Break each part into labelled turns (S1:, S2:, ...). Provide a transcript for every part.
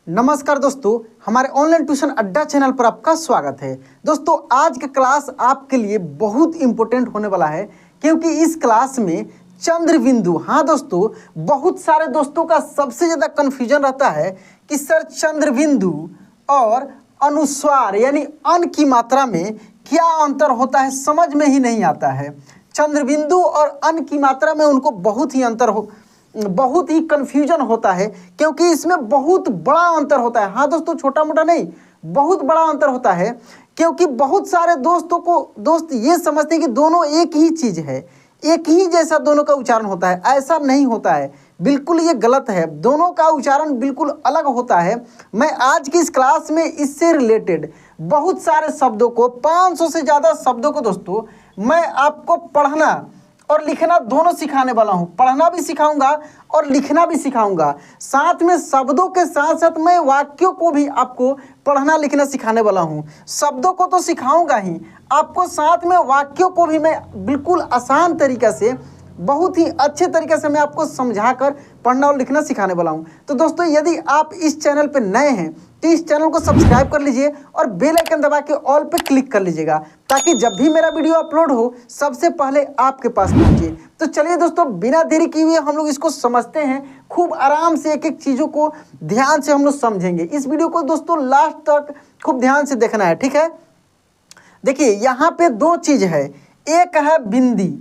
S1: नमस्कार दोस्तों, हमारे ऑनलाइन ट्यूशन अड्डा चैनल पर आपका स्वागत है। दोस्तों, आज का क्लास आपके लिए बहुत इंपॉर्टेंट होने वाला है क्योंकि इस क्लास में चंद्र बिंदु, हाँ दोस्तों, बहुत सारे दोस्तों का सबसे ज़्यादा कन्फ्यूजन रहता है कि सर चंद्र बिंदु और अनुस्वार यानी अन की मात्रा में क्या अंतर होता है, समझ में ही नहीं आता है। चंद्र बिंदु और अन की मात्रा में उनको बहुत ही कन्फ्यूजन होता है क्योंकि इसमें बहुत बड़ा अंतर होता है। हाँ दोस्तों, छोटा मोटा नहीं, बहुत बड़ा अंतर होता है क्योंकि बहुत सारे दोस्त ये समझते हैं कि दोनों एक ही चीज़ है, एक ही जैसा दोनों का उच्चारण होता है। ऐसा नहीं होता है, बिल्कुल ये गलत है। दोनों का उच्चारण बिल्कुल अलग होता है। मैं आज की इस क्लास में इससे रिलेटेड बहुत सारे शब्दों को, 500 से ज़्यादा शब्दों को दोस्तों मैं आपको पढ़ना और लिखना दोनों सिखाने वाला हूं। पढ़ना भी सिखाऊंगा और लिखना भी सिखाऊंगा। साथ में शब्दों के साथ साथ मैं वाक्यों को भी आपको पढ़ना लिखना सिखाने वाला हूं। शब्दों को तो सिखाऊंगा ही, आपको साथ में वाक्यों को भी मैं बिल्कुल आसान तरीके से, बहुत ही अच्छे तरीके से मैं आपको समझाकर पढ़ना और लिखना सिखाने वाला हूं। तो दोस्तों, यदि आप इस चैनल पर नए हैं तो इस चैनल को सब्सक्राइब कर लीजिए और बेल आइकन दबा के ऑल पे क्लिक कर लीजिएगा ताकि जब भी मेरा वीडियो अपलोड हो सबसे पहले आपके पास पहुंचे। तो चलिए दोस्तों, बिना देरी किए हुए हम लोग इसको समझते हैं। खूब आराम से एक एक चीज़ों को ध्यान से हम लोग समझेंगे। इस वीडियो को दोस्तों लास्ट तक खूब ध्यान से देखना है, ठीक है। देखिए, यहाँ पे दो चीज़ है, एक है बिंदी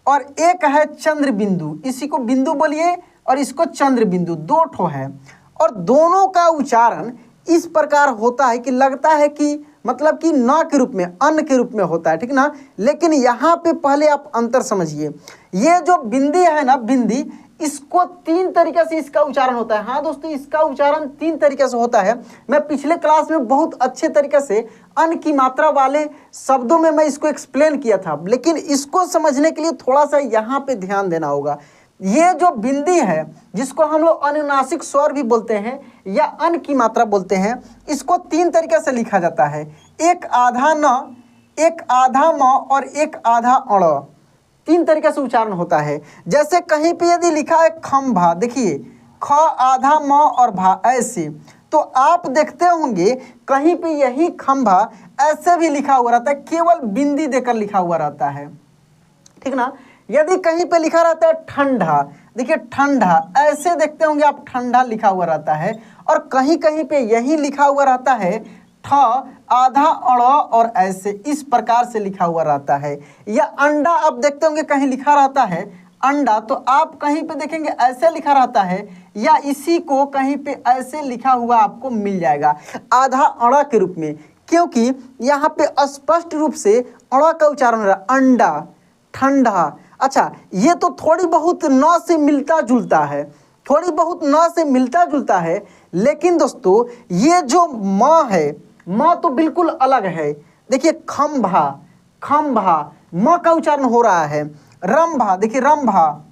S1: और एक है चंद्र बिंदु। इसी को बिंदु बोलिए और इसको चंद्र बिंदु, दो ठो है। और दोनों का उच्चारण इस प्रकार होता है कि लगता है कि मतलब कि न के रूप में, अन्न के रूप में होता है, ठीक ना। लेकिन यहाँ पे पहले आप अंतर समझिए। ये जो बिंदी है ना, बिंदी, इसको 3 तरीके से इसका उच्चारण होता है। हाँ दोस्तों, इसका उच्चारण 3 तरीके से होता है। मैं पिछले क्लास में बहुत अच्छे तरीके से अन्न की मात्रा वाले शब्दों में मैं इसको एक्सप्लेन किया था, लेकिन इसको समझने के लिए थोड़ा सा यहाँ पे ध्यान देना होगा। ये जो बिंदी है, जिसको हम लोग अनुनासिक स्वर भी बोलते हैं या अन्न की मात्रा बोलते हैं, इसको 3 तरीके से लिखा जाता है। एक आधा न, एक आधा म और एक आधा अण। 3 तरीके से उच्चारण होता है। जैसे कहीं पे यदि लिखा है खंभा, देखिए ख आधा म और भा, ऐसे तो आप देखते होंगे कहीं पे यही खंभा ऐसे भी लिखा हुआ रहता है, केवल बिंदी देकर लिखा हुआ रहता है, ठीक ना। यदि कहीं पे लिखा रहता है ठंडा, देखिए ठंडा, ऐसे देखते होंगे आप, ठंडा लिखा हुआ रहता है। और कहीं कहीं पे यही लिखा हुआ रहता है ठ आधा अड़ और ऐसे इस प्रकार से लिखा हुआ रहता है। या अंडा आप देखते होंगे कहीं लिखा रहता है अंडा, तो आप कहीं पे देखेंगे ऐसे लिखा रहता है, या इसी को कहीं पे ऐसे लिखा हुआ आपको मिल जाएगा आधा अड़ा के रूप में, क्योंकि यहाँ पे स्पष्ट रूप से अड़ा का उच्चारण हो रहा है, अंडा, ठंडा। अच्छा, ये तो थोड़ी बहुत न से मिलता जुलता है, थोड़ी बहुत न से मिलता जुलता है, लेकिन दोस्तों ये जो म है, म तो बिल्कुल अलग है। देखिए खंभा, खंभा, म का उच्चारण हो रहा है। रंभा, देखिए रंभा,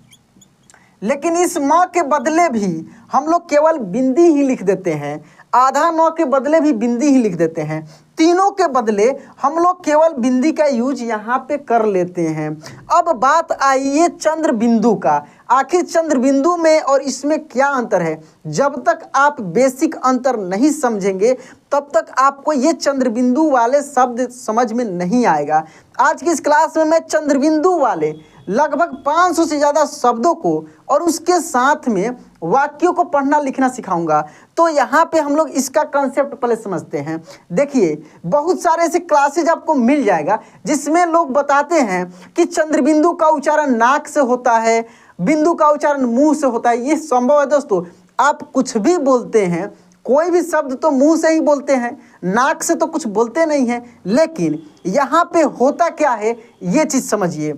S1: लेकिन इस म के बदले भी हम लोग केवल बिंदी ही लिख देते हैं। आधा न के बदले भी बिंदी ही लिख देते हैं। तीनों के बदले हम लोग केवल बिंदी का यूज यहाँ पे कर लेते हैं। अब बात आई ये चंद्र बिंदु का। आखिर चंद्र बिंदु में और इसमें क्या अंतर है? जब तक आप बेसिक अंतर नहीं समझेंगे तब तक आपको ये चंद्र बिंदु वाले शब्द समझ में नहीं आएगा। आज की इस क्लास में मैं चंद्र बिंदु वाले लगभग 500 से ज़्यादा शब्दों को और उसके साथ में वाक्यों को पढ़ना लिखना सिखाऊंगा। तो यहाँ पे हम लोग इसका कंसेप्ट पहले समझते हैं। देखिए, बहुत सारे ऐसे क्लासेज आपको मिल जाएगा जिसमें लोग बताते हैं कि चंद्र बिंदु का उच्चारण नाक से होता है, बिंदु का उच्चारण मुंह से होता है। ये संभव है दोस्तों, आप कुछ भी बोलते हैं, कोई भी शब्द तो मुंह से ही बोलते हैं, नाक से तो कुछ बोलते नहीं हैं। लेकिन यहाँ पे होता क्या है, ये चीज़ समझिए।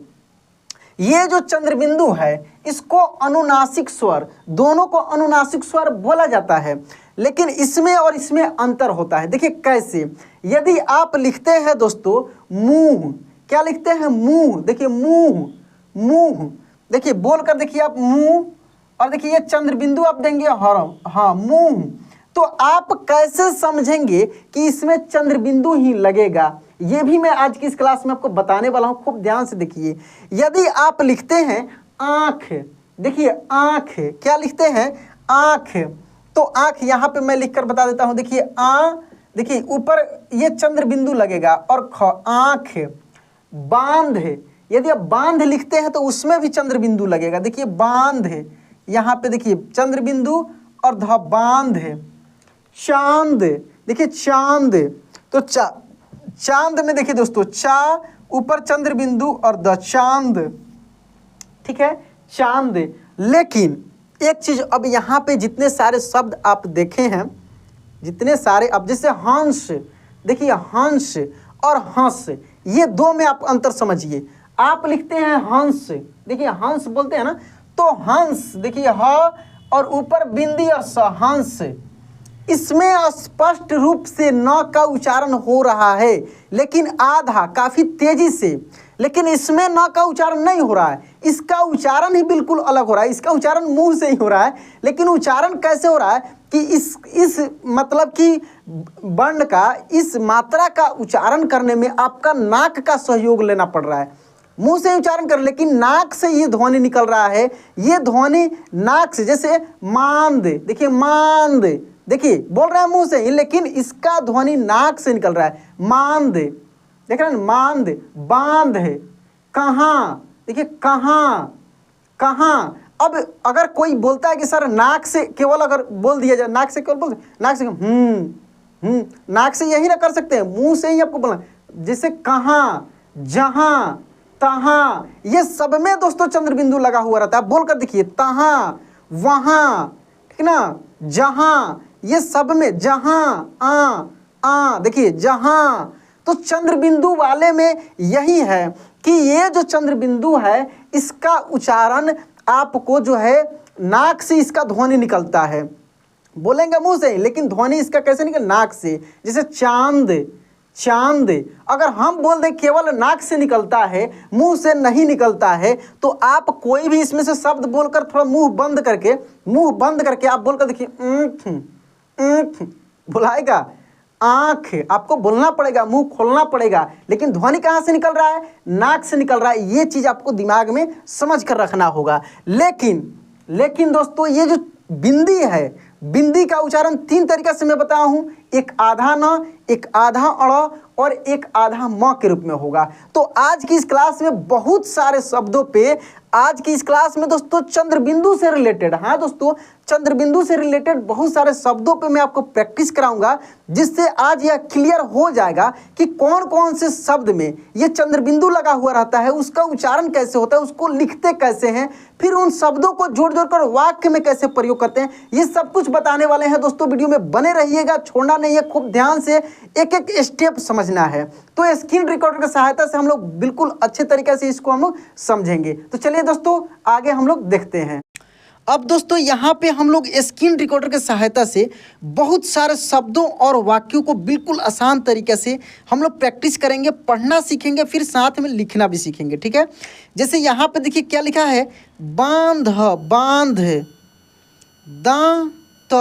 S1: ये जो चंद्र बिंदु है, इसको अनुनासिक स्वर, दोनों को अनुनासिक स्वर बोला जाता है, लेकिन इसमें और इसमें अंतर होता है। देखिए कैसे, यदि आप लिखते हैं दोस्तों मुंह, क्या लिखते हैं? मुंह, देखिए मुंह, मुंह, देखिए बोल कर देखिए आप मुंह, और देखिए ये चंद्र बिंदु आप देंगे हाँ मुंह, तो आप कैसे समझेंगे कि इसमें चंद्र बिंदु ही लगेगा? ये भी मैं आज की इस क्लास में आपको बताने वाला हूँ, खूब ध्यान से देखिए। यदि आप लिखते हैं आँख, देखिए आँख, क्या लिखते हैं? आँख, तो आंख यहाँ पे मैं लिखकर बता देता हूं। देखिए देखिए ऊपर ये चंद्र बिंदु लगेगा और आंख। बांध, यदि आप बांध लिखते हैं तो उसमें भी चंद्र बिंदु लगेगा। देखिए बांध, यहाँ पे देखिए चंद्र बिंदु और बांध। चांद, देखिए चांद, तो चांद में देखिए दोस्तों ऊपर चंद्र बिंदु और चांद, ठीक है, चांद। लेकिन एक चीज, अब यहाँ पे जितने सारे शब्द आप देखे हैं, जितने सारे, अब जैसे हंस, देखिए हंस और हंस, ये दो में आप अंतर समझिए। आप लिखते हैं हंस, देखिए हंस बोलते हैं ना, तो हंस देखिए ह और ऊपर बिंदी और स, हंस। इसमें स्पष्ट रूप से न का उच्चारण हो रहा है, लेकिन आधा, काफी तेजी से। लेकिन इसमें न का उच्चारण नहीं हो रहा है, इसका उच्चारण ही बिल्कुल अलग हो रहा है। इसका उच्चारण मुंह से ही हो रहा है, लेकिन उच्चारण कैसे हो रहा है कि इस मतलब कि वर्ण का, इस मात्रा का उच्चारण करने में आपका नाक का सहयोग लेना पड़ रहा है। मुंह से उच्चारण कर, लेकिन नाक से ये ध्वनि निकल रहा है। ये ध्वनि नाक से, जैसे मांद, देखिए मांद, देखिए बोल रहे हैं मुंह से ही, लेकिन इसका ध्वनि नाक से निकल रहा है। मांद, देख रहे हैं, मांद। बांध, कहाँ, देखिए कहाँ, कहाँ। अब अगर कोई बोलता है कि सर नाक से केवल अगर बोल दिया जाए, नाक से केवल बोल, नाक से नाक से यही ना कर सकते हैं, मुंह से ही आपको बोलना। जैसे कहाँ, जहाँ, तहाँ, ये सब में दोस्तों चंद्र बिंदु लगा हुआ रहता है। बोलकर देखिए, तहाँ, वहाँ, ठीक ना, जहाँ, ये सब में, जहाँ, देखिए जहाँ। तो चंद्र बिंदु वाले में यही है कि ये जो चंद्र बिंदु है, इसका उच्चारण आपको जो है नाक से इसका ध्वनि निकलता है। बोलेंगे मुंह से ही, लेकिन ध्वनि इसका कैसे निकल, नाक से। जैसे चांद, चांद अगर हम बोल दें केवल नाक से निकलता है, मुंह से नहीं निकलता है, तो आप कोई भी इसमें से शब्द बोलकर थोड़ा मुंह बंद करके आप बोलकर देखिए, बुलाएगा। आंख, आपको बोलना पड़ेगा, मुंह खोलना पड़ेगा, लेकिन ध्वनि कहाँ से निकल रहा है, नाक से निकल रहा है। ये चीज आपको दिमाग में समझ कर रखना होगा। लेकिन दोस्तों, ये जो बिंदी है, बिंदी का उच्चारण 3 तरीका से मैं बताया हूं। एक आधा न, एक आधा अड़ और एक आधा म के रूप में होगा। तो आज की इस क्लास में बहुत सारे शब्दों पे, आज की इस क्लास में दोस्तों चंद्रबिंदु से रिलेटेड, हाँ दोस्तों, चंद्रबिंदु से रिलेटेड बहुत सारे शब्दों पे मैं आपको प्रैक्टिस कराऊंगा, जिससे आज यह क्लियर हो जाएगा कि कौन कौन से शब्द में ये चंद्रबिंदु लगा हुआ रहता है, उसका उच्चारण कैसे होता है, उसको लिखते कैसे हैं, फिर उन शब्दों को जोड़ जोड़कर वाक्य में कैसे प्रयोग करते हैं, ये सब कुछ बताने वाले हैं दोस्तों। वीडियो में बने रहिएगा, छोड़ना नहीं है, खूब ध्यान से एक एक स्टेप समझना है। तो स्क्रीन रिकॉर्डर की सहायता से हम लोग बिल्कुल अच्छे तरीके से इसको हम लोग समझेंगे। तो चलिए दोस्तों, आगे हम लोग देखते हैं। अब दोस्तों, यहाँ पे हम लोग स्क्रीन रिकॉर्डर की सहायता से बहुत सारे शब्दों और वाक्यों को बिल्कुल आसान तरीके से हम लोग प्रैक्टिस करेंगे, पढ़ना सीखेंगे, फिर साथ में लिखना भी सीखेंगे, ठीक है। जैसे यहाँ पे देखिए क्या लिखा है, बांध, बांध, दांत,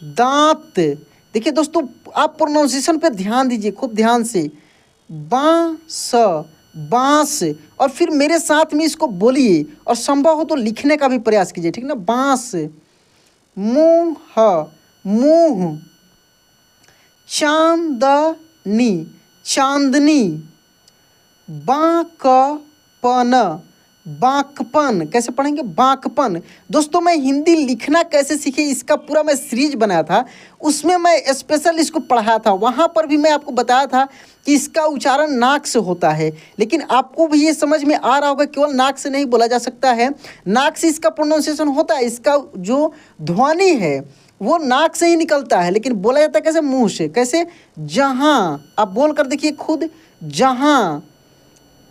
S1: दांत। देखिए दोस्तों, आप प्रोनाउंसिएशन पे ध्यान दीजिए, खूब ध्यान से। बांस, बांस, और फिर मेरे साथ में इसको बोलिए, और संभव हो तो लिखने का भी प्रयास कीजिए, ठीक ना। बांस, मुंह, मुंह, चांदनी, चांदनी, बांकपन, बांकपन। कैसे पढ़ेंगे, बांकपन। दोस्तों, मैं हिंदी लिखना कैसे सीखे इसका पूरा मैं सीरीज बनाया था, उसमें मैं स्पेशल इसको पढ़ाया था। वहाँ पर भी मैं आपको बताया था कि इसका उच्चारण नाक से होता है, लेकिन आपको भी ये समझ में आ रहा होगा केवल नाक से नहीं बोला जा सकता है, नाक से इसका प्रोनाउंसिएशन होता है, इसका जो ध्वनि है वो नाक से ही निकलता है, लेकिन बोला जाता है कैसे, मुंह से। कैसे, जहाँ, आप बोल कर देखिए खुद, जहाँ,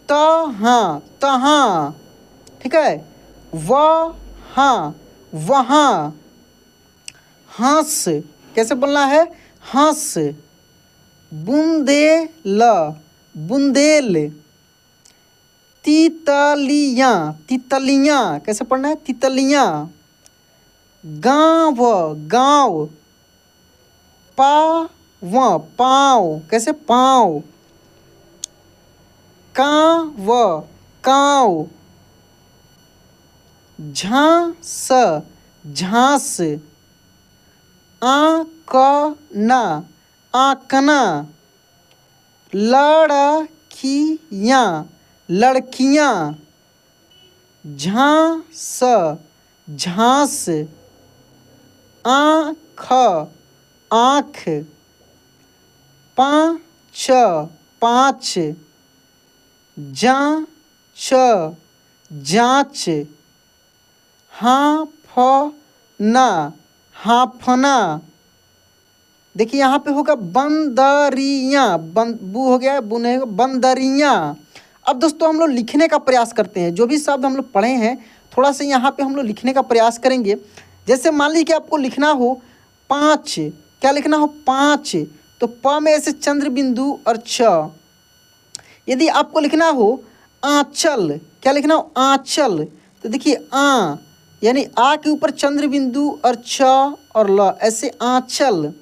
S1: तहाँ, तहाँ, ठीक है, वहाँ, वहाँ, हंस, कैसे बोलना है, हंस, बुंदेल, बुंदेल, तितलियाँ, तितलियाँ, कैसे पढ़ना है, तितलियाँ, गाँव, गाँव, पाँव, पाँव, कैसे, पाँव, काँव, काँव, झांस, झांस, आंकना, आंकना। लड़कियाँ, लड़कियाँ। झांस, झांस। आँख, आँख। पाँच, पाँच। जाँच, जाँच। हाँफना, हाँफना। देखिए यहाँ पे होगा बंदरियाँ, बू हो गया, बू नहीं होगा, बंदरियाँ। अब दोस्तों हम लोग लिखने का प्रयास करते हैं, जो भी शब्द हम लोग पढ़े हैं थोड़ा सा यहाँ पे हम लोग लिखने का प्रयास करेंगे। जैसे मान लीजिए कि आपको लिखना हो 5, क्या लिखना हो 5, तो प में ऐसे चंद्र बिंदु और च। यदि आपको लिखना हो आंचल, क्या लिखना हो आंचल, तो देखिए आ यानी आ के ऊपर चंद्र बिंदु और छ और ल, ऐसे आंचल।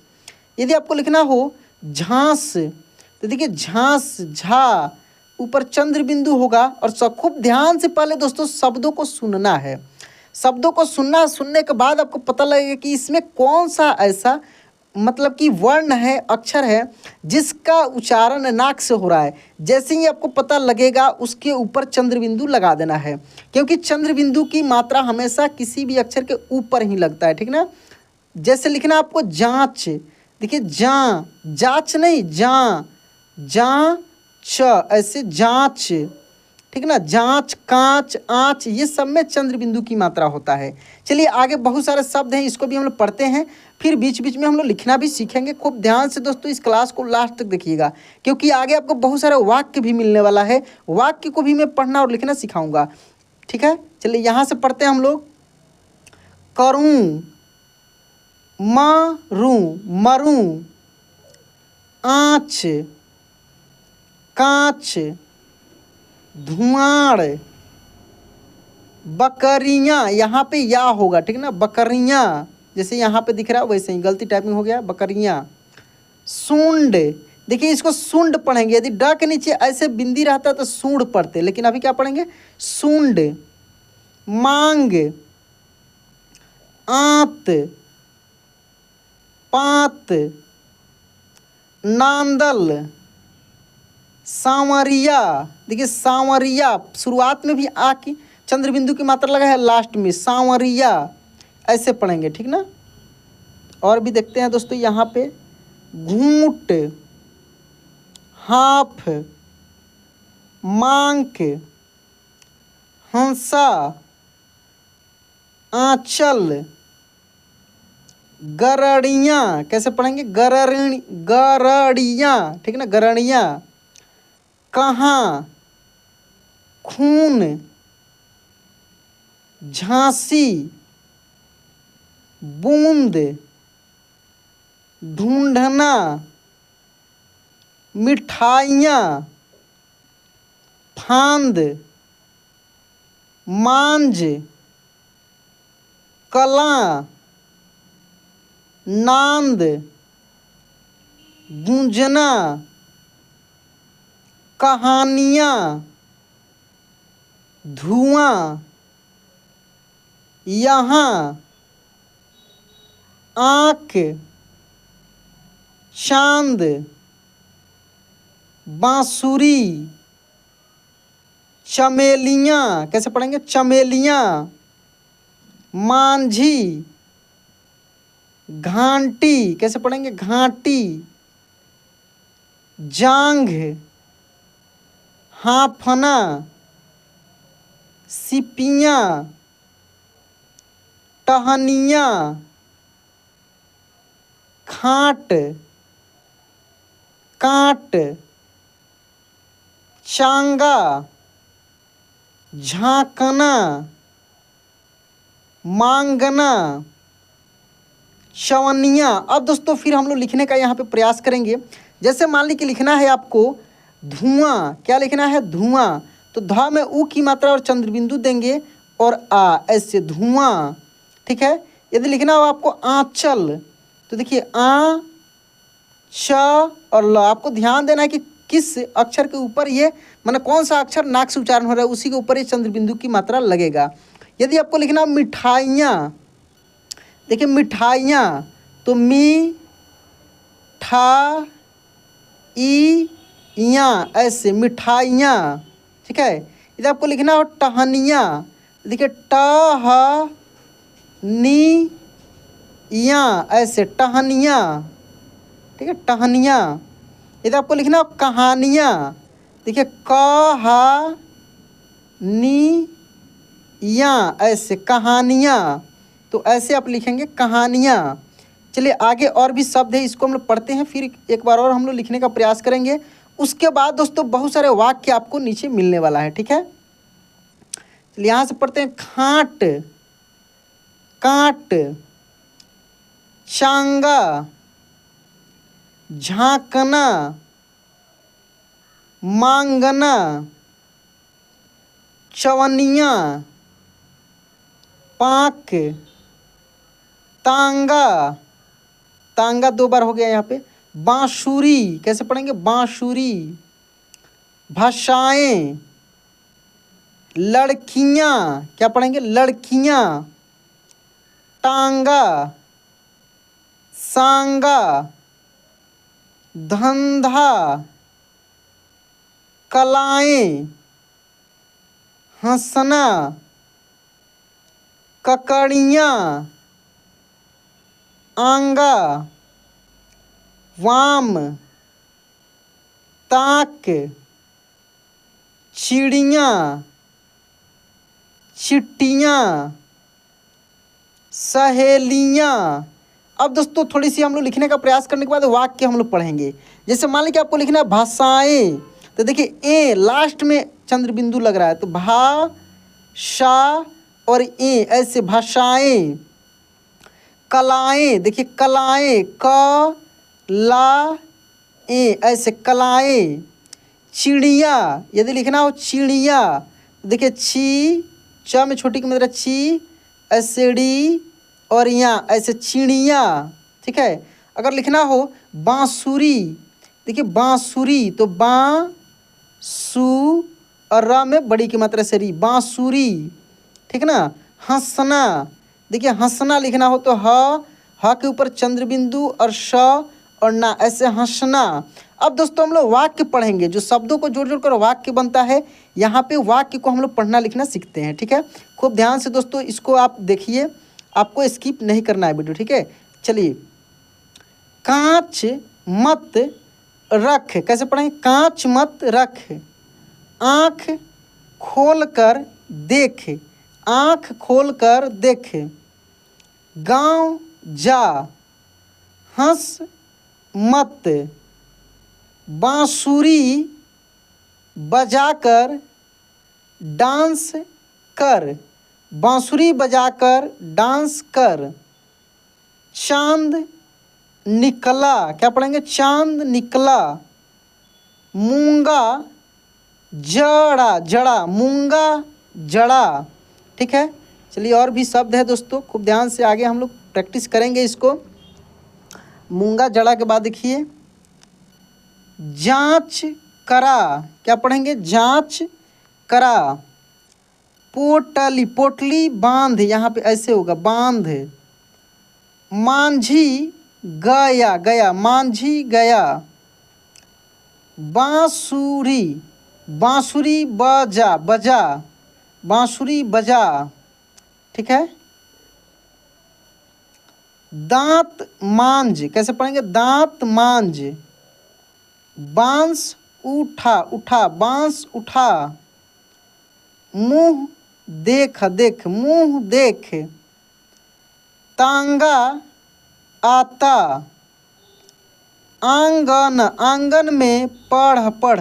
S1: यदि आपको लिखना हो झांस, तो देखिए झांस, झा ऊपर चंद्र बिंदु होगा और खूब ध्यान से पहले दोस्तों शब्दों को सुनना है। शब्दों को सुनना, सुनने के बाद आपको पता लगेगा कि इसमें कौन सा ऐसा मतलब कि वर्ण है, अक्षर है जिसका उच्चारण नाक से हो रहा है। जैसे ही आपको पता लगेगा उसके ऊपर चंद्र बिंदु लगा देना है, क्योंकि चंद्र बिंदु की मात्रा हमेशा किसी भी अक्षर के ऊपर ही लगता है, ठीक ना। जैसे लिखना आपको जांच, देखिए जांच नहीं, जांच, ऐसे जांच, ठीक ना। जांच, कांच, आंच, ये सब में चंद्र बिंदु की मात्रा होता है। चलिए आगे बहुत सारे शब्द हैं, इसको भी हम लोग पढ़ते हैं, फिर बीच बीच में हम लोग लिखना भी सीखेंगे। खूब ध्यान से दोस्तों इस क्लास को लास्ट तक देखिएगा, क्योंकि आगे आपको बहुत सारे वाक्य भी मिलने वाला है। वाक्य को भी मैं पढ़ना और लिखना सिखाऊंगा, ठीक है। चलिए यहाँ से पढ़ते हैं हम लोग। करूँ, मारूं, मरूं। आँच, कांच। धुआं। बकरियाँ, यहाँ पे या होगा, ठीक ना, बकरियाँ। जैसे यहाँ पे दिख रहा है वैसे ही, गलती टाइपिंग हो गया, बकरियाँ। सूंड, देखिए इसको सूंड पढ़ेंगे। यदि ड के नीचे ऐसे बिंदी रहता तो सूंड पढ़ते, लेकिन अभी क्या पढ़ेंगे, सूंड। मांग, आंत, पात। नांदल, सांवरिया, देखिए सांवरिया, शुरुआत में भी आ की चंद्र बिंदु की मात्रा लगा है, लास्ट में सांवरिया, ऐसे पढ़ेंगे, ठीक ना। और भी देखते हैं दोस्तों यहाँ पे। घूंट, हाफ, मांक, हंसा, आंचल। गरड़ियाँ, कैसे पढ़ेंगे, गरड़ियाँ, ठीक ना, गरड़ियाँ। कहाँ, खून। झांसी, बूंद। ढूंढना, मिठाइयाँ। फांद, मांझ। कलां, नांद। गूंजना, कहानियाँ। धुआं, यहाँ। आँख, चांद। बांसुरी, चमेलियाँ, कैसे पढ़ेंगे, चमेलियाँ। मांझी, घांटी, कैसे पढ़ेंगे, घांटी। जांघ, हाँफना। सिपियाँ, टहनियाँ। खाट, काट। चांगा, झांकना। मांगना, चवनिया। अब दोस्तों फिर हम लोग लिखने का यहाँ पे प्रयास करेंगे। जैसे मान ली कि लिखना है आपको धुआं, क्या लिखना है, धुआं, तो ध में ऊ की मात्रा और चंद्र बिंदु देंगे और आ, ऐसे धुआं, ठीक है। यदि लिखना हो आपको आंचल, तो देखिए आ, च और ल। आपको ध्यान देना है कि किस अक्षर के ऊपर ये, माने कौन सा अक्षर नाक से उच्चारण हो रहा है उसी के ऊपर ये चंद्र बिंदु की मात्रा लगेगा। यदि आपको लिखना मिठाइयाँ, देखिए मिठाइयाँ, तो मी ठा ई या, ऐसे मिठाइयाँ। ठीक है, इधर आपको लिखना हो टहनियाँ। देखिए टह नी या, ऐसे टहनियाँ। ठीक है, टहनियाँ। इधर आपको लिखना हो कहानियाँ। देखिए कहा नी या, ऐसे कहानियाँ। तो ऐसे आप लिखेंगे कहानियाँ। चलिए आगे और भी शब्द है, इसको हम लोग पढ़ते हैं, फिर एक बार और हम लोग लिखने का प्रयास करेंगे। उसके बाद दोस्तों बहुत सारे वाक्य आपको नीचे मिलने वाला है। ठीक है, चलिए यहाँ से पढ़ते हैं। खाट, काट, चांगा, झांकना, मांगना, चवनिया, पाक, तांगा, तांगा 2 बार हो गया यहाँ पे। बांसुरी, कैसे पढ़ेंगे बांसुरी। भाषाएं, लड़कियां, क्या पढ़ेंगे लड़कियां। टांगा, सांगा, धंधा, कलाएं, हंसना, ककड़ियाँ, आंगा, वाम, ताक, चिड़ियाँ, चिट्टियाँ, सहेलियाँ। अब दोस्तों थोड़ी सी हम लोग लिखने का प्रयास करने के बाद वाक्य हम लोग पढ़ेंगे। जैसे मान लीजिए आपको लिखना है भाषाएं, तो देखिए ए लास्ट में चंद्र बिंदु लग रहा है, तो भा शा और ए, ऐसे भाषाएं। कलाएं, देखिए कलाएं, क ला ए, ऐसे कलाएं। चिड़िया, यदि लिखना हो चिड़िया, देखिए छी, च में छोटी की मतलब छी, ऐसे डी और यहाँ ऐसे चिड़िया। ठीक है, अगर लिखना हो बांसुरी, देखिए बांसुरी, तो बां सु और र में बड़ी की मात्रा से री, बांसुरी। ठीक है ना। हंसना, देखिए हंसना लिखना हो तो ह के ऊपर चंद्र बिंदु और श और ना, ऐसे हंसना। अब दोस्तों हम लोग वाक्य पढ़ेंगे, जो शब्दों को जोड़ जोड़ कर वाक्य बनता है, यहाँ पे वाक्य को हम लोग पढ़ना लिखना सीखते हैं। ठीक है, खूब ध्यान से दोस्तों इसको आप देखिए, आपको स्किप नहीं करना है वीडियो। ठीक है, चलिए। कांच मत रख, कैसे पढ़ेंगे कांच मत रख। आँख खोल कर देख, आँख खोल कर देख। गाँव जा, हंस मत। बांसुरी बजाकर डांस कर, बांसुरी बजाकर डांस कर। चांद निकला, क्या पढ़ेंगे चांद निकला। मूंगा जड़ा, जड़ा मूंगा जड़ा। ठीक है, चलिए और भी शब्द है दोस्तों, खूब ध्यान से आगे हम लोग प्रैक्टिस करेंगे इसको। मूंगा जड़ा के बाद देखिए जांच करा, क्या पढ़ेंगे जांच करा। पोटली, पोटली बांध, यहाँ पे ऐसे होगा बांध। मांझी गया, गया मांझी गया। बांसुरी, बांसुरी बजा, बजा बांसुरी बजा। ठीक है। दांत मांझ, कैसे पढ़ेंगे दांत मांझ। बांस उठा, उठा बांस उठा। मुंह देख, देख मुंह देख। तांगा आता। आंगन, आंगन में पढ़, पढ़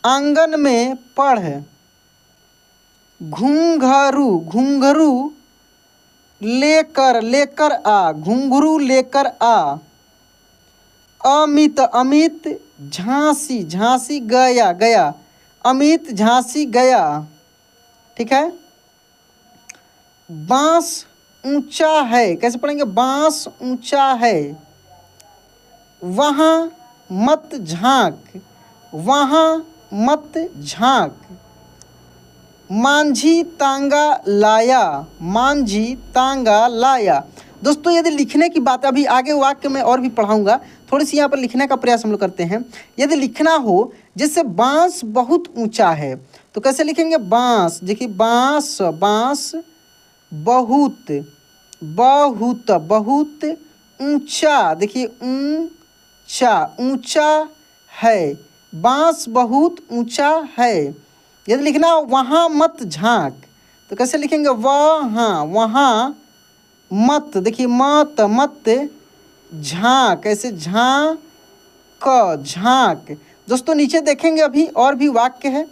S1: आंगन में पढ़। घुंघरू, घुंघरू लेकर, लेकर आ, घुंघरू लेकर आ। अमित, अमित झांसी, झांसी गया, गया अमित झांसी गया। ठीक है। बांस ऊंचा है, कैसे पढ़ेंगे बांस ऊंचा है। वहाँ मत झांक, वहाँ मत झांक। मांझी तांगा लाया, मांझी तांगा लाया। दोस्तों यदि लिखने की बात, अभी आगे वाक्य में और भी पढ़ाऊंगा, थोड़ी सी यहाँ पर लिखने का प्रयास हम लोग करते हैं। यदि लिखना हो जैसे बांस बहुत ऊंचा है, तो कैसे लिखेंगे? बांस, देखिए बांस, बांस बहुत, बहुत, बहुत ऊंचा, देखिए ऊंचा, ऊंचा है, बांस बहुत ऊंचा है। यदि लिखना वहाँ मत झांक, तो कैसे लिखेंगे? वहाँ, वहाँ मत, देखिए मत, मत झांक, ऐसे झांक, झांक। दोस्तों नीचे देखेंगे अभी और भी वाक्य है,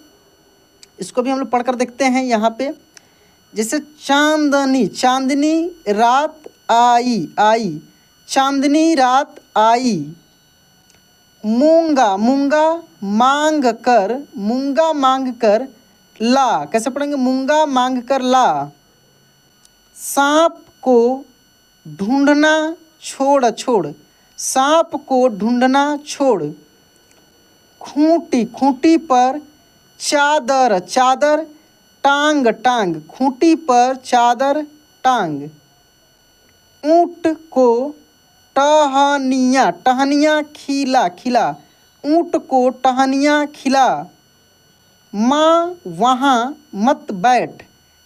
S1: इसको भी हम लोग पढ़कर देखते हैं यहाँ पे। जैसे चांदनी, चांदनी रात आई, आई, चांदनी रात आई। मूंगा, मूंगा मांग कर, मूंगा मांग कर ला, कैसे पढ़ेंगे? मूंगा मांग कर ला। सांप को ढूंढना छोड़, छोड़, सांप को ढूंढना छोड़। खूंटी, खूंटी पर चादर, चादर टांग, टांग, खूंटी पर चादर टांग। ऊंट को टहनिया, टहनिया खिला, खिला, ऊंट को टहनिया खिला। माँ वहाँ मत बैठ,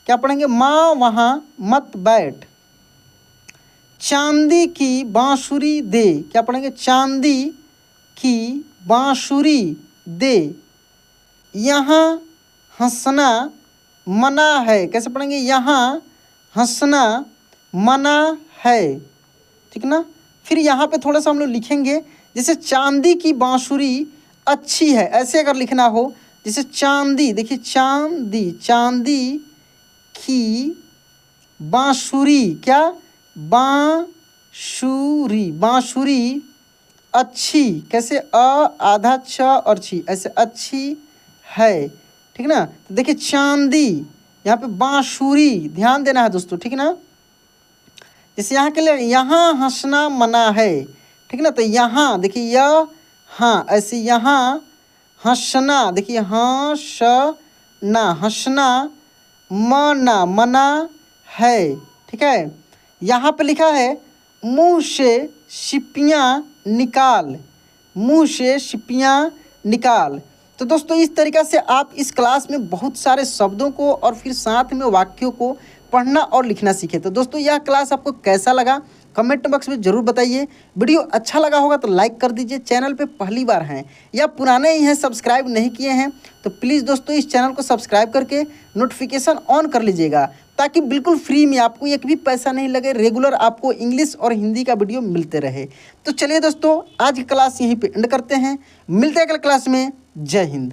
S1: क्या पढ़ेंगे? माँ वहाँ मत बैठ। चांदी की बांसुरी दे, क्या पढ़ेंगे? चांदी की बांसुरी दे। यहाँ हंसना मना है, कैसे पढ़ेंगे? यहाँ हंसना मना है, ठीक ना। फिर यहाँ पे थोड़ा सा हम लोग लिखेंगे, जैसे चांदी की बांसुरी अच्छी है, ऐसे अगर लिखना हो, जैसे चांदी, देखिए चांदी, चांदी की बांसुरी, क्या? बांसुरी, बांसुरी अच्छी, कैसे? आधा छ और छी, ऐसे अच्छी है, ठीक ना। तो देखिए चांदी, यहाँ पे बांसुरी, ध्यान देना है दोस्तों, ठीक ना। जैसे यहाँ के लिए यहाँ हंसना मना है, ठीक ना, तो यहाँ देखिए यह, हाँ, ऐसे यहाँ हंसना, देखिए हंसना, हंसना मना, मना है, ठीक है। यहाँ पे लिखा है मुंह से सिपियाँ निकाल, मुंह से सिपियाँ निकाल। तो दोस्तों इस तरीक़ा से आप इस क्लास में बहुत सारे शब्दों को और फिर साथ में वाक्यों को पढ़ना और लिखना सीखे। तो दोस्तों यह क्लास आपको कैसा लगा कमेंट बॉक्स में ज़रूर बताइए। वीडियो अच्छा लगा होगा तो लाइक कर दीजिए। चैनल पे पहली बार हैं या पुराने ही हैं, सब्सक्राइब नहीं किए हैं तो प्लीज़ दोस्तों इस चैनल को सब्सक्राइब करके नोटिफिकेशन ऑन कर लीजिएगा, ताकि बिल्कुल फ्री में आपको एक भी पैसा नहीं लगे, रेगुलर आपको इंग्लिश और हिंदी का वीडियो मिलते रहे। तो चलिए दोस्तों आज की क्लास यहीं पर एंड करते हैं, मिलते हैं अगले क्लास में। जय हिंद।